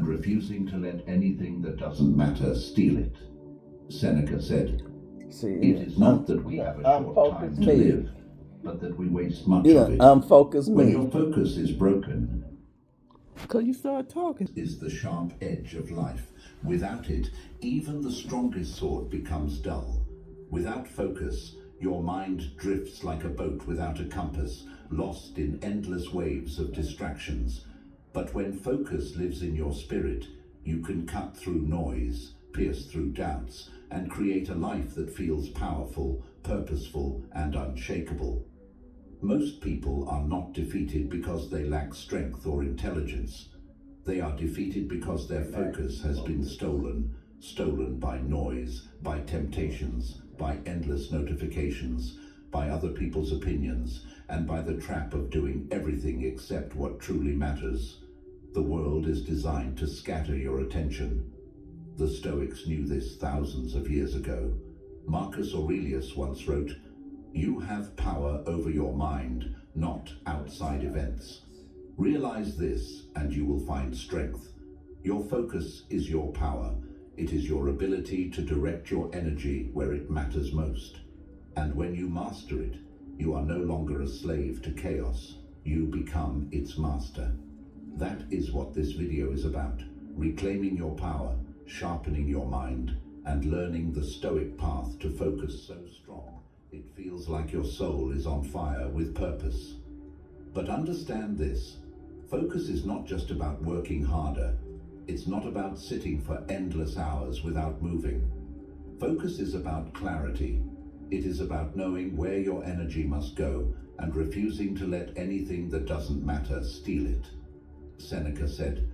and refusing to let anything that doesn't matter steal it. Seneca said, See, "It is not that we have a short time to me. live, but that we waste much You of know, it." unfocus When me. your focus is broken, Because you start talking. is the sharp edge of life. Without it, even the strongest sword becomes dull. Without focus, your mind drifts like a boat without a compass, lost in endless waves of distractions. But when focus lives in your spirit, you can cut through noise, pierce through doubts, and create a life that feels powerful, purposeful, and unshakable. Most people are not defeated because they lack strength or intelligence. They are defeated because their focus has been stolen by noise, by temptations, by endless notifications, by other people's opinions, and by the trap of doing everything except what truly matters. The world is designed to scatter your attention. The Stoics knew this thousands of years ago. Marcus Aurelius once wrote, "You have power over your mind, not outside events. Realize this, and you will find strength. Your focus is your power. It is your ability to direct your energy where it matters most. And when you master it, you are no longer a slave to chaos. You become its master." That is what this video is about. Reclaiming your power, sharpening your mind, and learning the Stoic path to focus so strong it feels like your soul is on fire with purpose. But understand this. Focus is not just about working harder. It's not about sitting for endless hours without moving. Focus is about clarity. It is about knowing where your energy must go and refusing to let anything that doesn't matter steal it. Seneca said,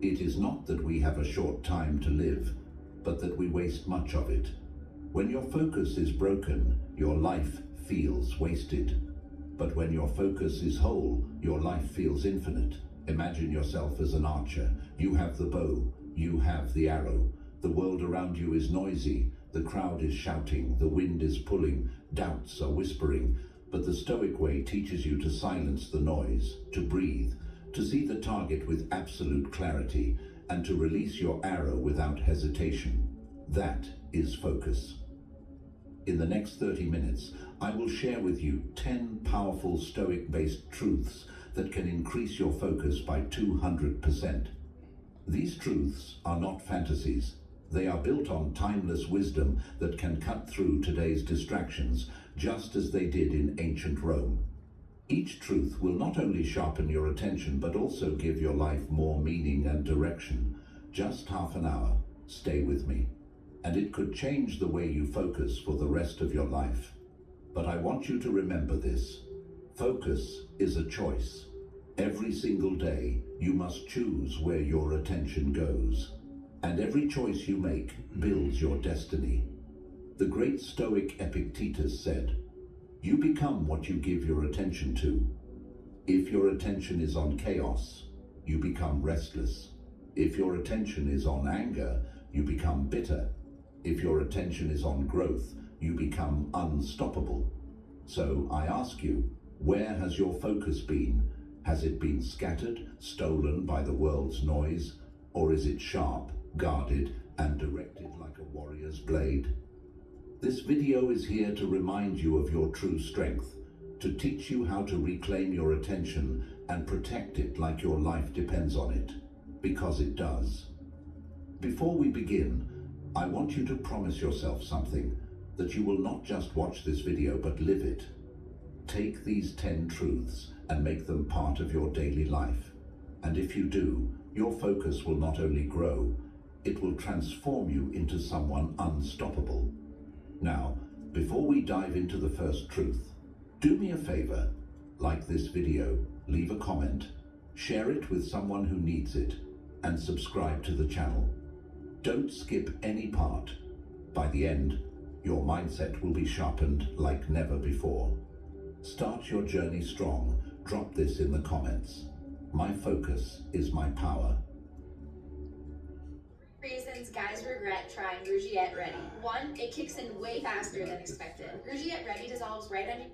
"It is not that we have a short time to live, but that we waste much of it." When your focus is broken, your life feels wasted. But when your focus is whole, your life feels infinite. Imagine yourself as an archer. You have the bow, you have the arrow. The world around you is noisy. The crowd is shouting, the wind is pulling, doubts are whispering. But the Stoic way teaches you to silence the noise, to breathe, to see the target with absolute clarity, and to release your arrow without hesitation. That is focus. In the next 30 minutes, I will share with you 10 powerful Stoic-based truths that can increase your focus by 200%. These truths are not fantasies. They are built on timeless wisdom that can cut through today's distractions, just as they did in ancient Rome. Each truth will not only sharpen your attention, but also give your life more meaning and direction. Just half an hour. Stay with me. And it could change the way you focus for the rest of your life. But I want you to remember this. Focus is a choice. Every single day, you must choose where your attention goes. And every choice you make builds your destiny. The great Stoic Epictetus said, "You become what you give your attention to." If your attention is on chaos, you become restless. If your attention is on anger, you become bitter. If your attention is on growth, you become unstoppable. So I ask you, where has your focus been? Has it been scattered, stolen by the world's noise? Or is it sharp, guarded, and directed like a warrior's blade? This video is here to remind you of your true strength, to teach you how to reclaim your attention and protect it like your life depends on it, because it does. Before we begin, I want you to promise yourself something, that you will not just watch this video but live it. Take these 10 truths and make them part of your daily life. And if you do, your focus will not only grow, it will transform you into someone unstoppable. Now, before we dive into the first truth, do me a favor, like this video, leave a comment, share it with someone who needs it, and subscribe to the channel. Don't skip any part. By the end, your mindset will be sharpened like never before. Start your journey strong. Drop this in the comments. My focus is my power. Reasons guys regret trying Rougiette Ready. 1, it kicks in way faster than expected. Rougiette Ready dissolves right on your...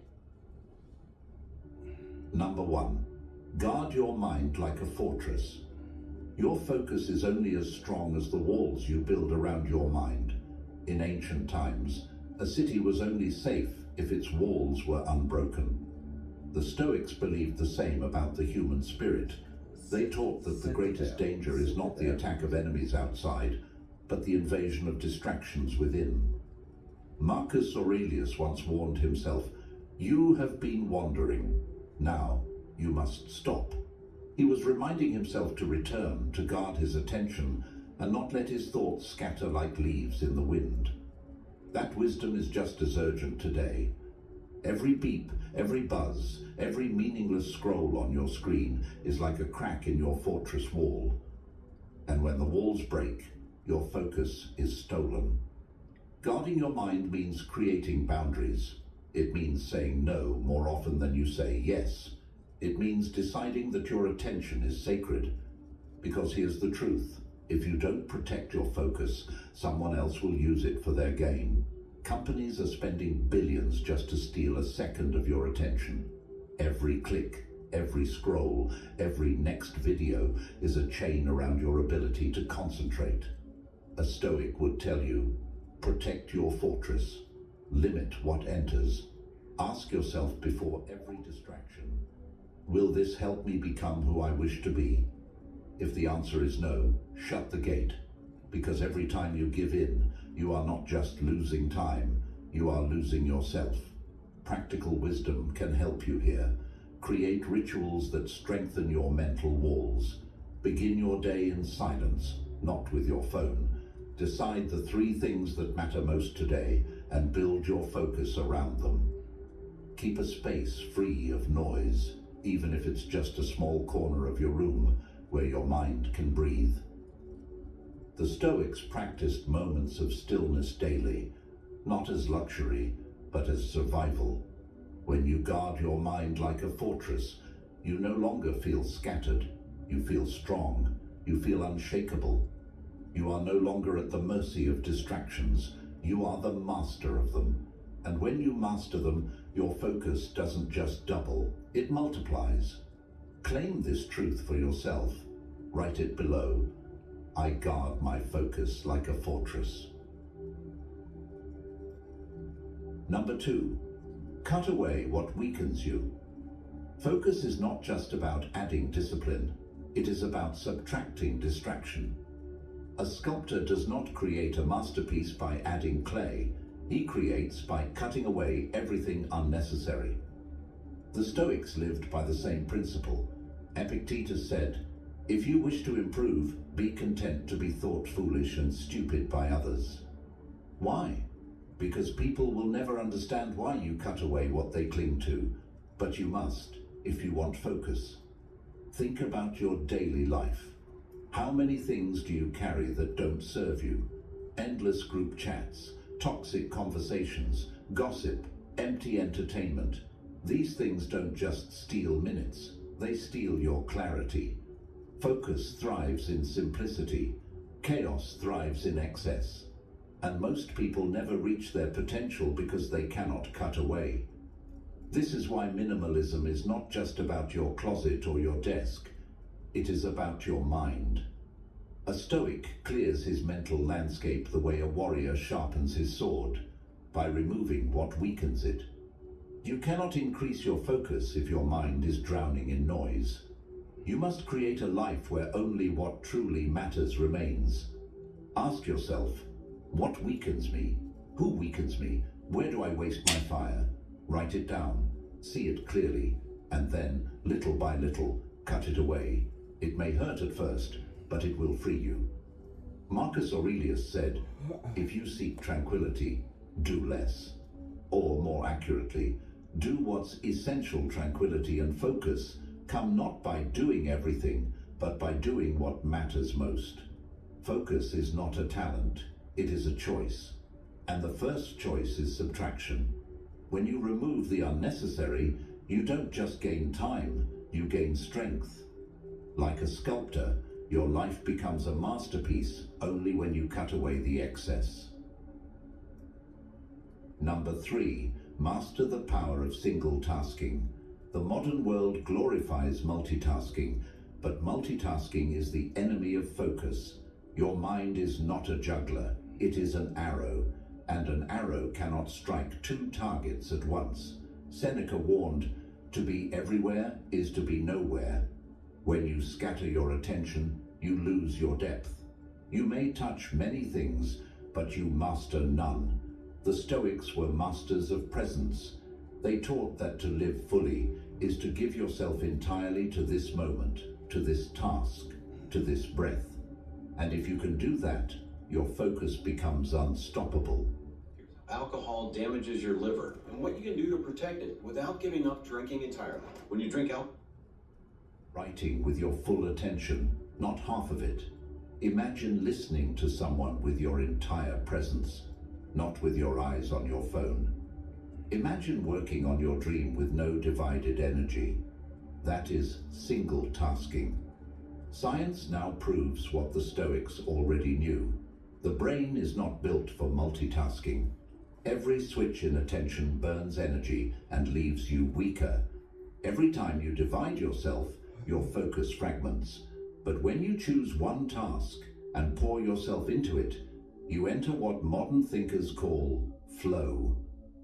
Number 1, guard your mind like a fortress. Your focus is only as strong as the walls you build around your mind. In ancient times, a city was only safe if its walls were unbroken. The Stoics believed the same about the human spirit. They taught that the greatest danger is not the attack of enemies outside, but the invasion of distractions within. Marcus Aurelius once warned himself, "You have been wandering. Now you must stop." He was reminding himself to return, to guard his attention, and not let his thoughts scatter like leaves in the wind. That wisdom is just as urgent today. Every beep, every buzz, every meaningless scroll on your screen is like a crack in your fortress wall. And when the walls break, your focus is stolen. Guarding your mind means creating boundaries. It means saying no more often than you say yes. It means deciding that your attention is sacred. Because here's the truth. If you don't protect your focus, someone else will use it for their gain. Companies are spending billions just to steal a second of your attention. Every click, every scroll, every next video is a chain around your ability to concentrate. A Stoic would tell you, protect your fortress, limit what enters. Ask yourself before every distraction, will this help me become who I wish to be? If the answer is no, shut the gate, because every time you give in, you are not just losing time, you are losing yourself. Practical wisdom can help you here. Create rituals that strengthen your mental walls. Begin your day in silence, not with your phone. Decide the 3 things that matter most today and build your focus around them. Keep a space free of noise, even if it's just a small corner of your room where your mind can breathe. The Stoics practiced moments of stillness daily, not as luxury, but as survival. When you guard your mind like a fortress, you no longer feel scattered. You feel strong. You feel unshakable. You are no longer at the mercy of distractions. You are the master of them. And when you master them, your focus doesn't just double, it multiplies. Claim this truth for yourself. Write it below. I guard my focus like a fortress. Number 2, cut away what weakens you. Focus is not just about adding discipline, it is about subtracting distraction. A sculptor does not create a masterpiece by adding clay, he creates by cutting away everything unnecessary. The Stoics lived by the same principle. Epictetus said, "If you wish to improve, be content to be thought foolish and stupid by others." Why? Because people will never understand why you cut away what they cling to, but you must if you want focus. Think about your daily life. How many things do you carry that don't serve you? Endless group chats, toxic conversations, gossip, empty entertainment. These things don't just steal minutes, they steal your clarity. Focus thrives in simplicity. Chaos thrives in excess. And most people never reach their potential because they cannot cut away. This is why minimalism is not just about your closet or your desk. It is about your mind. A Stoic clears his mental landscape the way a warrior sharpens his sword, by removing what weakens it. You cannot increase your focus if your mind is drowning in noise. You must create a life where only what truly matters remains. Ask yourself, what weakens me? Who weakens me? Where do I waste my fire? Write it down, see it clearly, and then, little by little, cut it away. It may hurt at first, but it will free you. Marcus Aurelius said, if you seek tranquility, do less. Or more accurately, do what's essential. Tranquility and focus come not by doing everything, but by doing what matters most. Focus is not a talent, it is a choice. And the first choice is subtraction. When you remove the unnecessary, you don't just gain time, you gain strength. Like a sculptor, your life becomes a masterpiece only when you cut away the excess. Number 3, master the power of single tasking. The modern world glorifies multitasking, But multitasking is the enemy of focus. Your mind is not a juggler, it is an arrow, and an arrow cannot strike two targets at once. Seneca warned, "To be everywhere is to be nowhere." When you scatter your attention, you lose your depth. You may touch many things, but you master none. The Stoics were masters of presence. They taught that to live fully is to give yourself entirely to this moment, to this task, to this breath. And if you can do that, your focus becomes unstoppable. Alcohol damages your liver and what you can do to protect it without giving up drinking entirely. When you drink alcohol, Writing with your full attention, not half of it. Imagine listening to someone with your entire presence, not with your eyes on your phone. Imagine working on your dream with no divided energy. That is single tasking. Science now proves what the Stoics already knew. The brain is not built for multitasking. Every switch in attention burns energy and leaves you weaker. Every time you divide yourself, your focus fragments. But when you choose one task and pour yourself into it, you enter what modern thinkers call flow,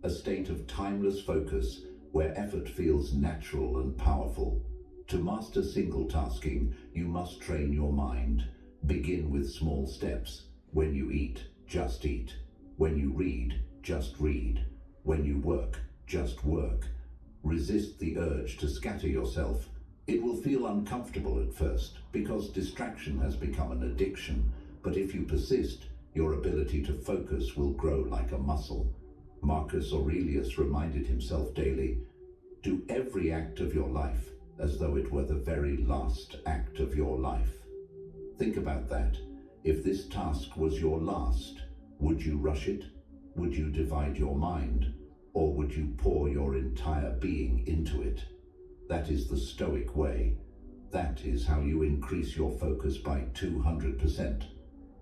a state of timeless focus where effort feels natural and powerful. To master single tasking, you must train your mind. Begin with small steps. When you eat, just eat. When you read, just read. When you work, just work. Resist the urge to scatter yourself. It will feel uncomfortable at first because distraction has become an addiction, but if you persist, your ability to focus will grow like a muscle. Marcus Aurelius reminded himself daily, "Do every act of your life as though it were the very last act of your life." Think about that. If this task was your last, would you rush it? Would you divide your mind? Or would you pour your entire being into it? That is the Stoic way. That is how you increase your focus by 200%.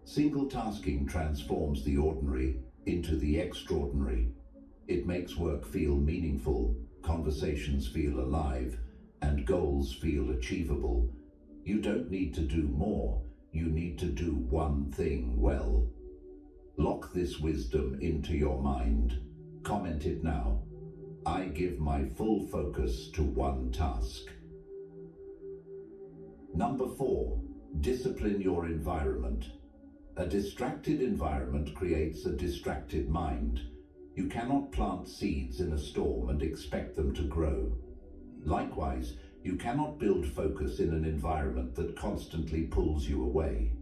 Single tasking transforms the ordinary into the extraordinary. It makes work feel meaningful, conversations feel alive, and goals feel achievable. You don't need to do more, you need to do one thing well. Lock this wisdom into your mind. Comment it now. I give my full focus to one task. Number 4, discipline your environment. A distracted environment creates a distracted mind. You cannot plant seeds in a storm and expect them to grow. Likewise, you cannot build focus in an environment that constantly pulls you away.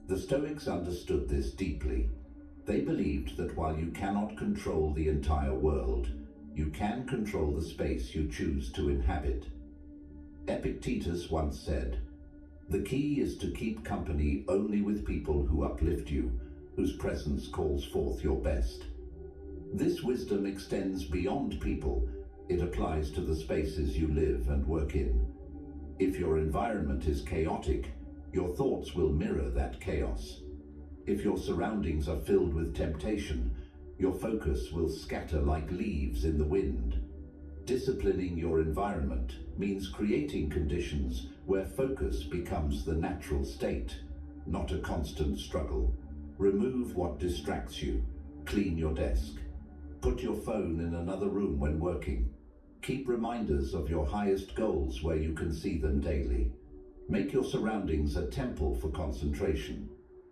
The Stoics understood this deeply. They believed that while you cannot control the entire world, you can control the space you choose to inhabit. Epictetus once said, "The key is to keep company only with people who uplift you, whose presence calls forth your best." This wisdom extends beyond people. It applies to the spaces you live and work in. If your environment is chaotic, your thoughts will mirror that chaos. If your surroundings are filled with temptation, your focus will scatter like leaves in the wind. Disciplining your environment means creating conditions where focus becomes the natural state, not a constant struggle. Remove what distracts you. Clean your desk. Put your phone in another room when working. Keep reminders of your highest goals where you can see them daily. Make your surroundings a temple for concentration.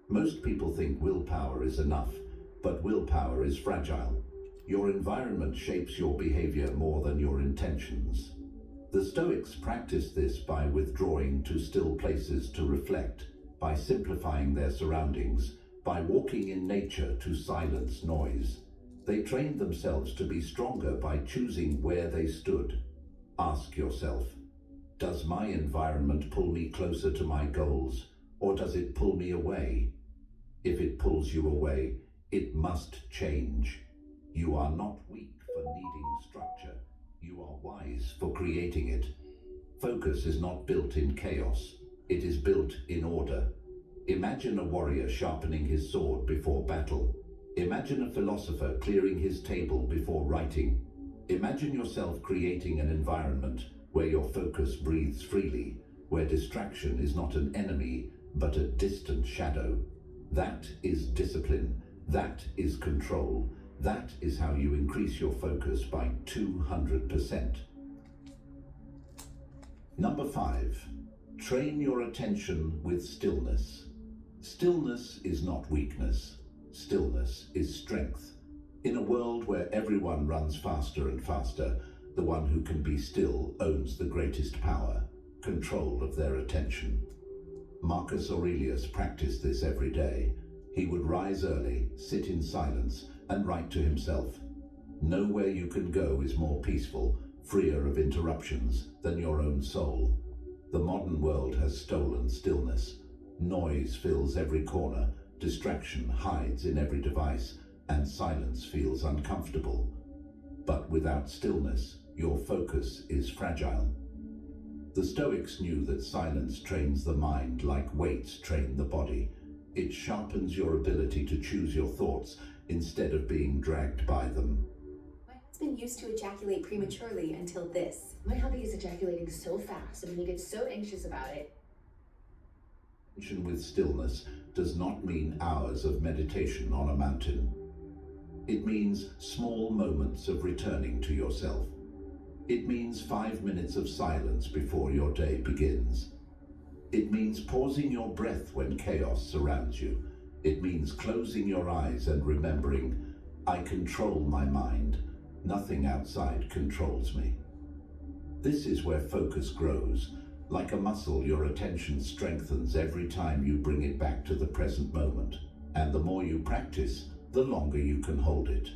Most people think willpower is enough, but willpower is fragile. Your environment shapes your behavior more than your intentions. The Stoics practiced this by withdrawing to still places to reflect, by simplifying their surroundings, by walking in nature to silence noise. They trained themselves to be stronger by choosing where they stood. Ask yourself, does my environment pull me closer to my goals, or does it pull me away? If it pulls you away, it must change. You are not weak for needing structure. You are wise for creating it. Focus is not built in chaos. It is built in order. Imagine a warrior sharpening his sword before battle. Imagine a philosopher clearing his table before writing. Imagine yourself creating an environment where your focus breathes freely, where distraction is not an enemy, but a distant shadow. That is discipline. That is control. That is how you increase your focus by 200%. Number 5, train your attention with stillness. Stillness is not weakness. Stillness is strength. In a world where everyone runs faster and faster, the one who can be still owns the greatest power, control of their attention. Marcus Aurelius practiced this every day. He would rise early, sit in silence, and write to himself. Nowhere you can go is more peaceful, freer of interruptions, than your own soul. The modern world has stolen stillness. Noise fills every corner, distraction hides in every device, and silence feels uncomfortable. But without stillness, your focus is fragile. The Stoics knew that silence trains the mind like weights train the body. It sharpens your ability to choose your thoughts instead of being dragged by them. My husband used to ejaculate prematurely until this. My hubby is ejaculating so fast, and when he gets so anxious about it. Attention with stillness does not mean hours of meditation on a mountain. It means small moments of returning to yourself. It means 5 minutes of silence before your day begins. It means pausing your breath when chaos surrounds you. It means closing your eyes and remembering, I control my mind. Nothing outside controls me. This is where focus grows. Like a muscle, your attention strengthens every time you bring it back to the present moment. And the more you practice, the longer you can hold it.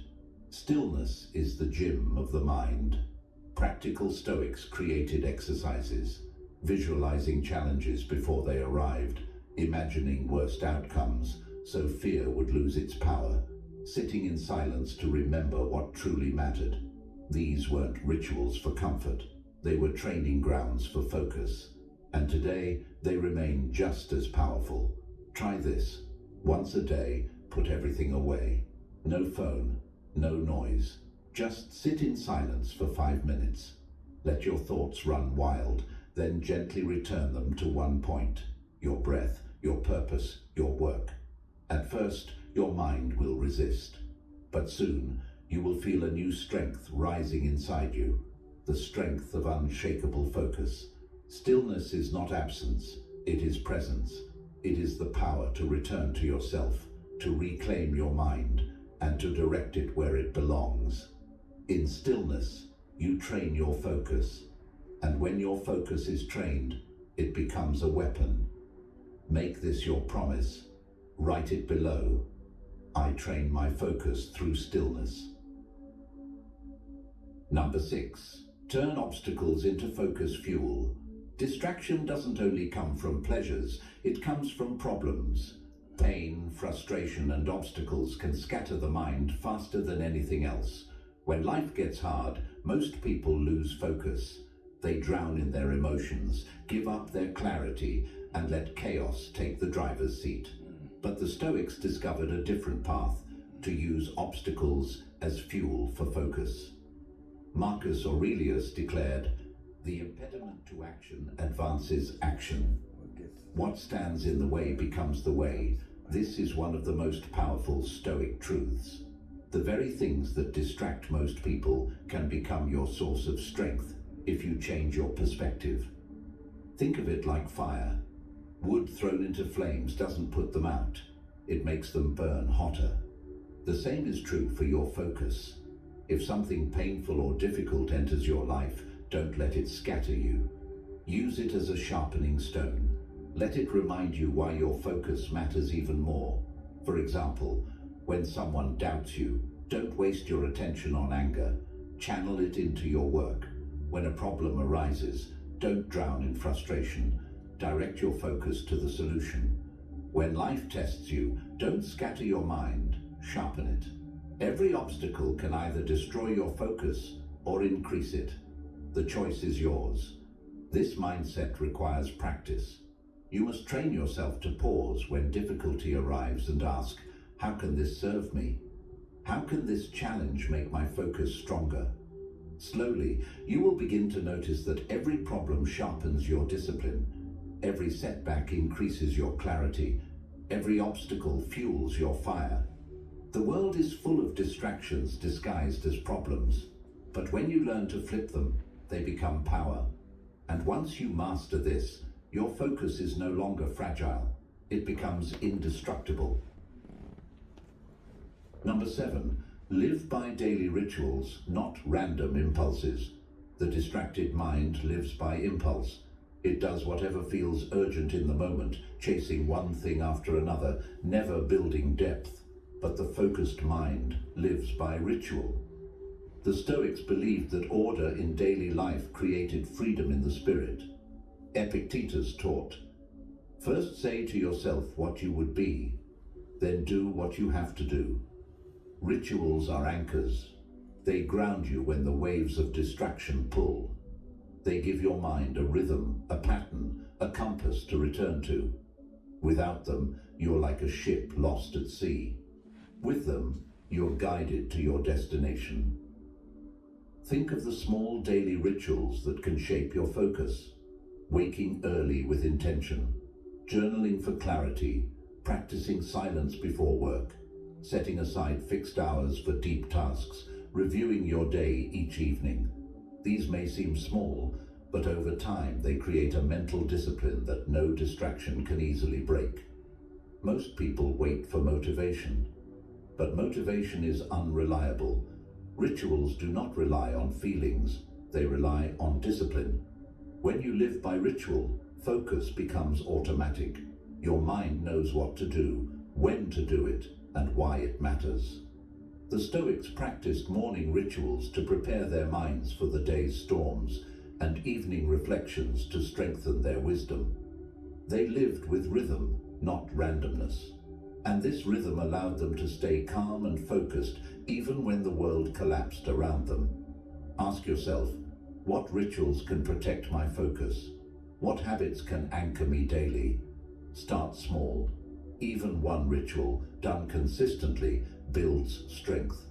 Stillness is the gym of the mind. Practical Stoics created exercises, visualizing challenges before they arrived, imagining worst outcomes so fear would lose its power, sitting in silence to remember what truly mattered. These weren't rituals for comfort. They were training grounds for focus. And today, they remain just as powerful. Try this. Once a day, put everything away. No phone, no noise. Just sit in silence for 5 minutes. Let your thoughts run wild, then gently return them to one point: your breath, your purpose, your work. At first, your mind will resist, but soon you will feel a new strength rising inside you, the strength of unshakable focus. Stillness is not absence, it is presence. It is the power to return to yourself, to reclaim your mind, and to direct it where it belongs. In stillness, you train your focus, and when your focus is trained, it becomes a weapon. Make this your promise. Write it below. I train my focus through stillness. Number 6, turn obstacles into focus fuel. Distraction doesn't only come from pleasures, it comes from problems. Pain, frustration, and obstacles can scatter the mind faster than anything else. When life gets hard, most people lose focus. They drown in their emotions, give up their clarity, and let chaos take the driver's seat. But the Stoics discovered a different path: to use obstacles as fuel for focus. Marcus Aurelius declared, "The impediment to action advances action. What stands in the way becomes the way." This is one of the most powerful Stoic truths. The very things that distract most people can become your source of strength if you change your perspective. Think of it like fire. Wood thrown into flames doesn't put them out. It makes them burn hotter. The same is true for your focus. If something painful or difficult enters your life, don't let it scatter you. Use it as a sharpening stone. Let it remind you why your focus matters even more. For example, when someone doubts you, don't waste your attention on anger. Channel it into your work. When a problem arises, don't drown in frustration. Direct your focus to the solution. When life tests you, don't scatter your mind, sharpen it. Every obstacle can either destroy your focus or increase it. The choice is yours. This mindset requires practice. You must train yourself to pause when difficulty arrives and ask, how can this serve me? How can this challenge make my focus stronger? Slowly, you will begin to notice that every problem sharpens your discipline. Every setback increases your clarity. Every obstacle fuels your fire. The world is full of distractions disguised as problems, but when you learn to flip them, they become power. And once you master this, your focus is no longer fragile. It becomes indestructible. Number 7, live by daily rituals, not random impulses. The distracted mind lives by impulse. It does whatever feels urgent in the moment, chasing one thing after another, never building depth. But the focused mind lives by ritual. The Stoics believed that order in daily life created freedom in the spirit. Epictetus taught, "First say to yourself what you would be, then do what you have to do." Rituals are anchors. They ground you when the waves of distraction pull. They give your mind a rhythm, a pattern, a compass to return to. Without them, you're like a ship lost at sea. With them, you're guided to your destination. Think of the small daily rituals that can shape your focus. Waking early with intention, journaling for clarity, practicing silence before work, setting aside fixed hours for deep tasks, reviewing your day each evening. These may seem small, but over time they create a mental discipline that no distraction can easily break. Most people wait for motivation, but motivation is unreliable. Rituals do not rely on feelings, they rely on discipline. When you live by ritual, focus becomes automatic. Your mind knows what to do, when to do it, and why it matters. The Stoics practiced morning rituals to prepare their minds for the day's storms, and evening reflections to strengthen their wisdom. They lived with rhythm, not randomness. And this rhythm allowed them to stay calm and focused even when the world collapsed around them. Ask yourself, what rituals can protect my focus? What habits can anchor me daily? Start small. Even one ritual, done consistently, builds strength.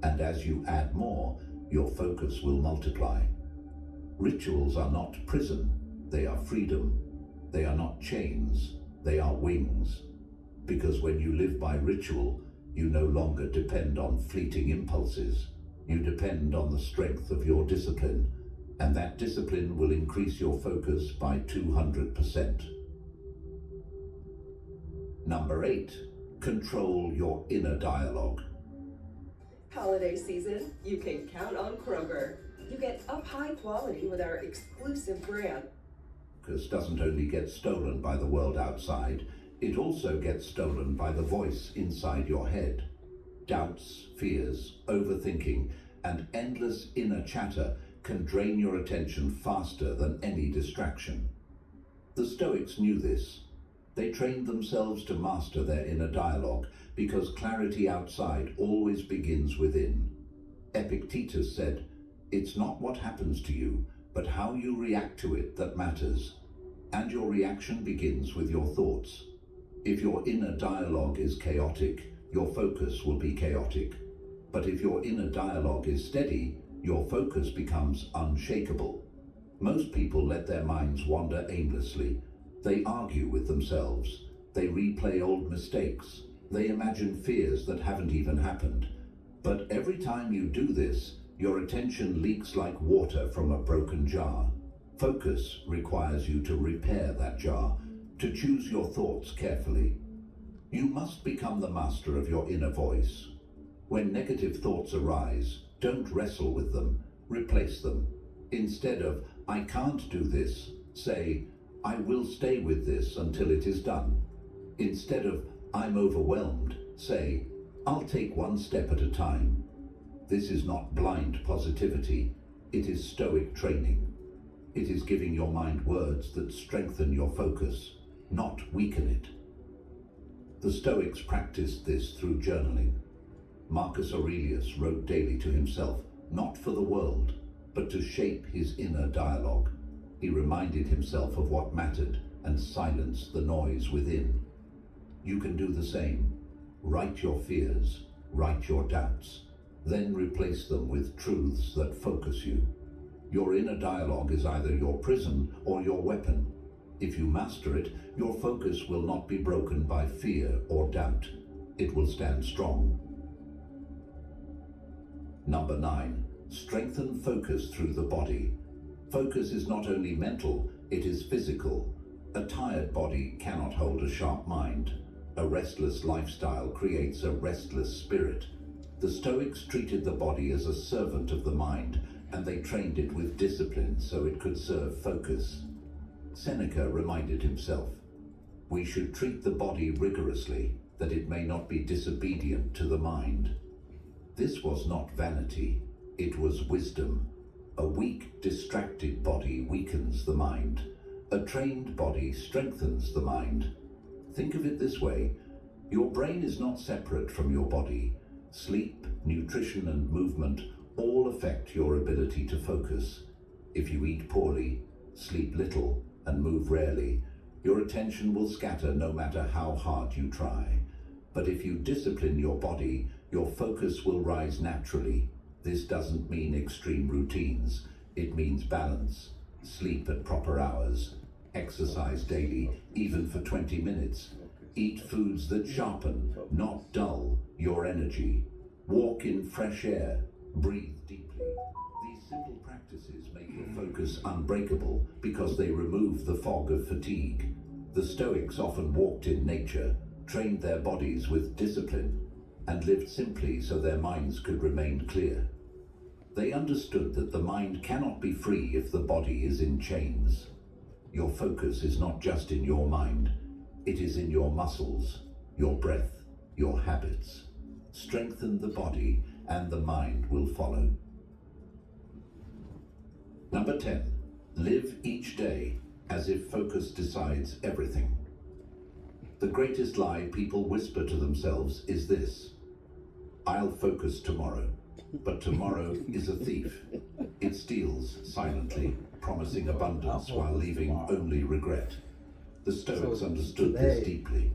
And as you add more, your focus will multiply. Rituals are not prison, they are freedom. They are not chains, they are wings. Because when you live by ritual, you no longer depend on fleeting impulses. You depend on the strength of your discipline, and that discipline will increase your focus by 200%. Number 8, control your inner dialogue. Holiday season, you can count on Kroger. You get up high quality with our exclusive brand. Focus doesn't only get stolen by the world outside, it also gets stolen by the voice inside your head. Doubts, fears, overthinking, and endless inner chatter can drain your attention faster than any distraction. The Stoics knew this. They trained themselves to master their inner dialogue because clarity outside always begins within. Epictetus said, "It's not what happens to you, but how you react to it that matters. And your reaction begins with your thoughts. If your inner dialogue is chaotic, your focus will be chaotic. But if your inner dialogue is steady, your focus becomes unshakable." Most people let their minds wander aimlessly. They argue with themselves. They replay old mistakes. They imagine fears that haven't even happened. But every time you do this, your attention leaks like water from a broken jar. Focus requires you to repair that jar, to choose your thoughts carefully. You must become the master of your inner voice. When negative thoughts arise, don't wrestle with them, replace them. Instead of, "I can't do this," say, "I will stay with this until it is done." Instead of, "I'm overwhelmed," say, "I'll take one step at a time." This is not blind positivity, it is Stoic training. It is giving your mind words that strengthen your focus, not weaken it. The Stoics practiced this through journaling. Marcus Aurelius wrote daily to himself, not for the world, but to shape his inner dialogue. He reminded himself of what mattered and silenced the noise within. You can do the same. Write your fears, write your doubts, then replace them with truths that focus you. Your inner dialogue is either your prison or your weapon. If you master it, your focus will not be broken by fear or doubt. It will stand strong. Number 9. Strengthen focus through the body. Focus is not only mental, it is physical. A tired body cannot hold a sharp mind. A restless lifestyle creates a restless spirit. The Stoics treated the body as a servant of the mind, and they trained it with discipline so it could serve focus. Seneca reminded himself, "We should treat the body rigorously, that it may not be disobedient to the mind." This was not vanity, it was wisdom. A weak, distracted body weakens the mind. A trained body strengthens the mind. Think of it this way: your brain is not separate from your body. Sleep, nutrition, and movement all affect your ability to focus. If you eat poorly, sleep little, and move rarely, your attention will scatter no matter how hard you try. But if you discipline your body, your focus will rise naturally. This doesn't mean extreme routines. It means balance. Sleep at proper hours. Exercise daily, even for 20 minutes. Eat foods that sharpen, not dull, your energy. Walk in fresh air. Breathe deeply. These simple practices make your focus unbreakable because they remove the fog of fatigue. The Stoics often walked in nature, trained their bodies with discipline, and lived simply so their minds could remain clear. They understood that the mind cannot be free if the body is in chains. Your focus is not just in your mind, it is in your muscles, your breath, your habits. Strengthen the body and the mind will follow. Number 10. Live each day as if focus decides everything. The greatest lie people whisper to themselves is this: "I'll focus tomorrow." But tomorrow is a thief. It steals silently, promising abundance while leaving only regret. The Stoics understood this deeply.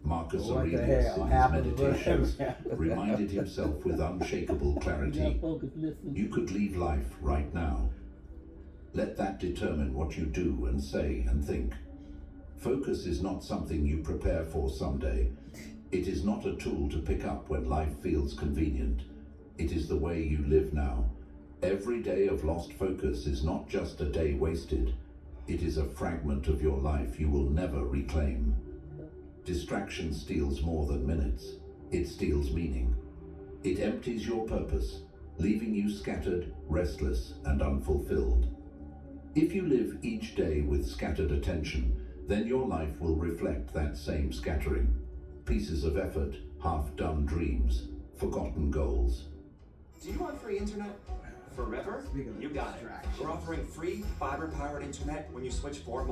Marcus Aurelius, in his Meditations, reminded himself with unshakable clarity, "You could leave life right now. Let that determine what you do and say and think. Focus is not something you prepare for someday. It is not a tool to pick up when life feels convenient. It is the way you live now. Every day of lost focus is not just a day wasted. It is a fragment of your life you will never reclaim. Distraction steals more than minutes. It steals meaning. It empties your purpose, leaving you scattered, restless, and unfulfilled. If you live each day with scattered attention, then your life will reflect that same scattering. Pieces of effort, half-done dreams, forgotten goals. Do you want free internet? Forever? You got it. We're offering free fiber-powered internet when you switch for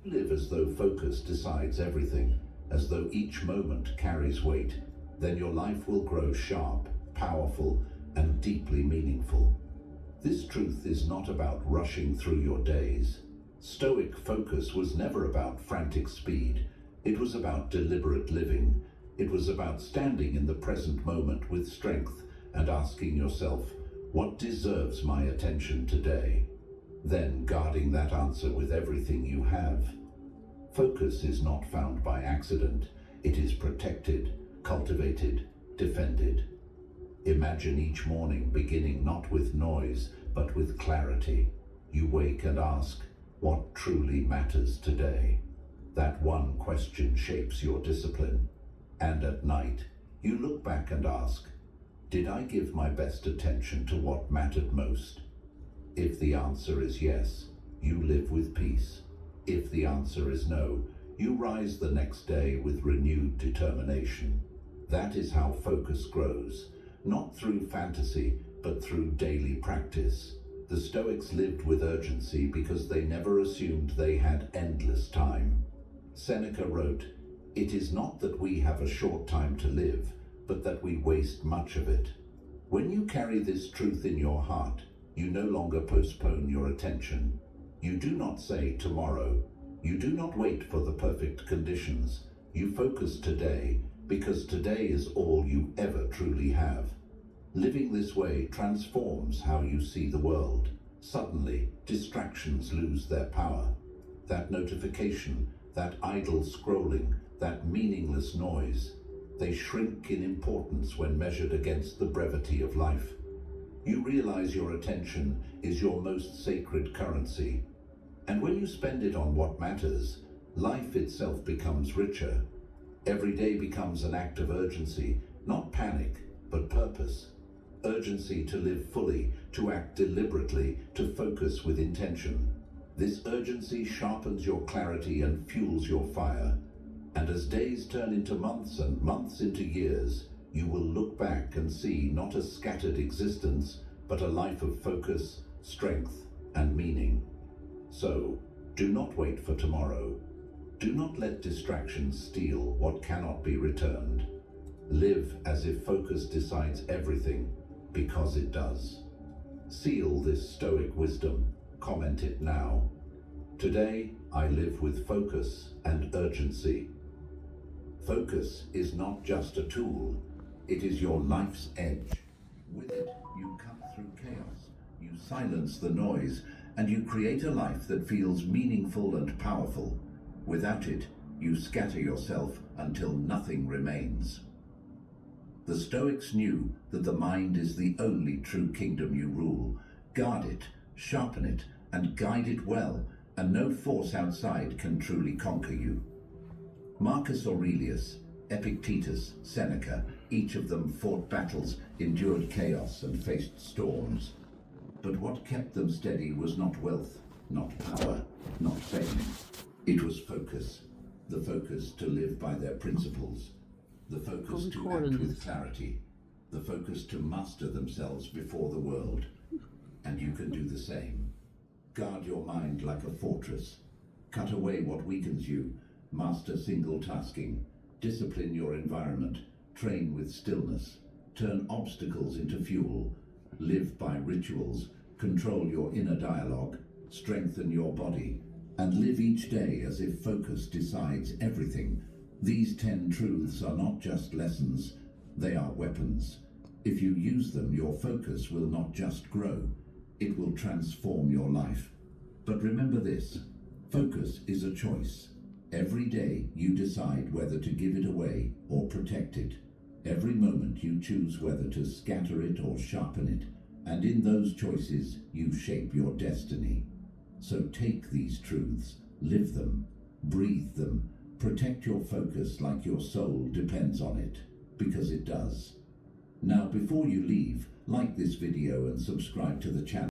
Live as though focus decides everything, as though each moment carries weight. Then your life will grow sharp, powerful, and deeply meaningful. This truth is not about rushing through your days. Stoic focus was never about frantic speed. It was about deliberate living. It was about standing in the present moment with strength and asking yourself, what deserves my attention today? Then guarding that answer with everything you have. Focus is not found by accident. It is protected, cultivated, defended. Imagine each morning beginning not with noise, but with clarity. You wake and ask, what truly matters today? That one question shapes your discipline. And at night, you look back and ask, did I give my best attention to what mattered most? If the answer is yes, you live with peace. If the answer is no, you rise the next day with renewed determination. That is how focus grows, not through fantasy, but through daily practice. The Stoics lived with urgency because they never assumed they had endless time. Seneca wrote, "It is not that we have a short time to live, but that we waste much of it." When you carry this truth in your heart, you no longer postpone your attention. You do not say tomorrow. You do not wait for the perfect conditions. You focus today, because today is all you ever truly have. Living this way transforms how you see the world. Suddenly, distractions lose their power. that notification, that idle scrolling, that meaningless noise, they shrink in importance when measured against the brevity of life. You realize your attention is your most sacred currency, and when you spend it on what matters, life itself becomes richer. Every day becomes an act of urgency, not panic, but purpose. Urgency to live fully, to act deliberately, to focus with intention. This urgency sharpens your clarity and fuels your fire. And as days turn into months and months into years, you will look back and see not a scattered existence, but a life of focus, strength, and meaning. So, do not wait for tomorrow. Do not let distractions steal what cannot be returned. Live as if focus decides everything, because it does. Seal this stoic wisdom. Comment it now. Today, I live with focus and urgency. Focus is not just a tool, it is your life's edge. With it, you cut through chaos, you silence the noise, and you create a life that feels meaningful and powerful. Without it, you scatter yourself until nothing remains. The Stoics knew that the mind is the only true kingdom you rule. Guard it, sharpen it, and guide it well, and no force outside can truly conquer you. Marcus Aurelius, Epictetus, Seneca, each of them fought battles, endured chaos, and faced storms. But what kept them steady was not wealth, not power, not fame. It was focus. The focus to live by their principles. The focus to act with clarity. The focus to master themselves before the world. And you can do the same. Guard your mind like a fortress. Cut away what weakens you. Master single tasking. Discipline your environment. Train with stillness. Turn obstacles into fuel. Live by rituals. Control your inner dialogue. Strengthen your body. And live each day as if focus decides everything. These 10 truths are not just lessons, they are weapons. If you use them, your focus will not just grow, it will transform your life. But remember this, focus is a choice. Every day you decide whether to give it away or protect it. Every moment you choose whether to scatter it or sharpen it. And in those choices, you shape your destiny. So take these truths, live them, breathe them, protect your focus like your soul depends on it, because it does. Now, before you leave, like this video and subscribe to the channel.